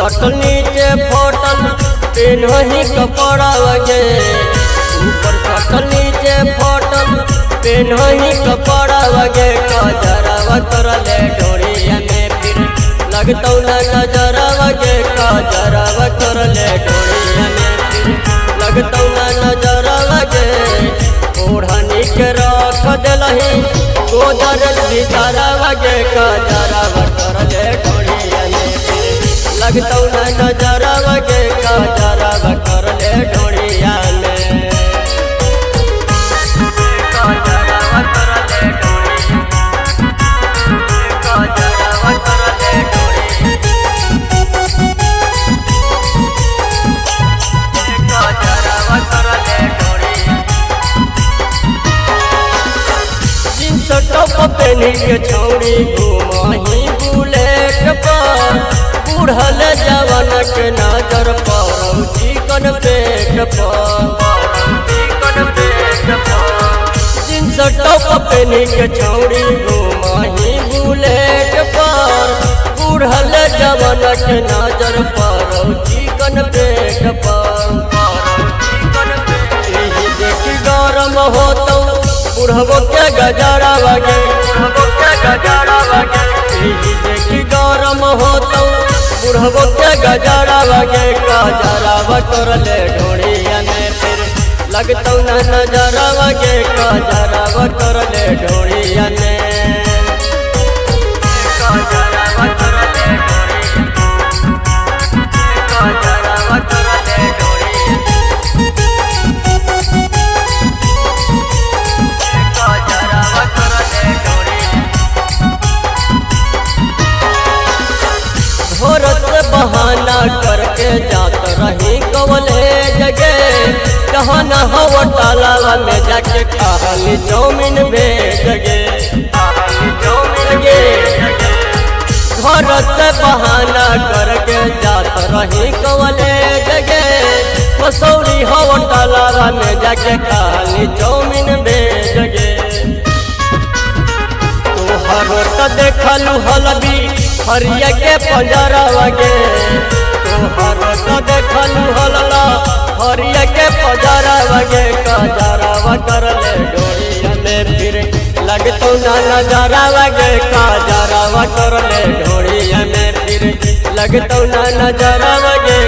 सटल नीचे फोटल पेनही कपड़ा वगे, ऊपर सटल नीचे फोटल पेनही कपड़ा वगे। कजरवा करले डोरिया में फिर लगतौ न नजर वगे, कजरवा करले डोरिया में फिर लगतौ न नजर वगे। ओढ़नी के रख दिलही गोदर भीतर वगे, कजरवा करले डोरिया में फिर लगतौ न नजर वगे, कजरवा करले डोरिया में। पेनी के छौड़ी घुमही बुलेट पर, बुढ़ल जवान के नजर पर चिकन पेट पर। जींस टॉप पेनी के छौड़ी घुमही बुलेट पर, बुढ़ल जवान के नजर पर चिकन पेट पर। देखी गरम होतौ बुढ़बो के गजरा वगे, देखी गरम होतौ बुढ़बो के गजरा वगे। कजरवा करले डोरिया में फिर लगतौ न नजर वगे, कजरवा करले डोरिया में। कजरवा करले डोरिया, कजरवा करले डोरिया, कजरवा करले डोरिया। भोरत बहाना करके जात रही कवले जगे, जहाँ न होटलवा में जाके खाली चौमिन भेज गे। भोरत बहाना करके जात रही कवले जगे, कसौरी होटलवा में जाके खाली चौमिन भेज गे। तोहरो त देखलू हलबी हरिया के पंजरा वगे, तोहरो त देखलू हलला हरिया के पंजरा वगे। कजरवा करले डोरिया में फिर लगतौ न नजरा वगे, कजरवा करले डोरिया में फिर लगतौ न नजरा वगे।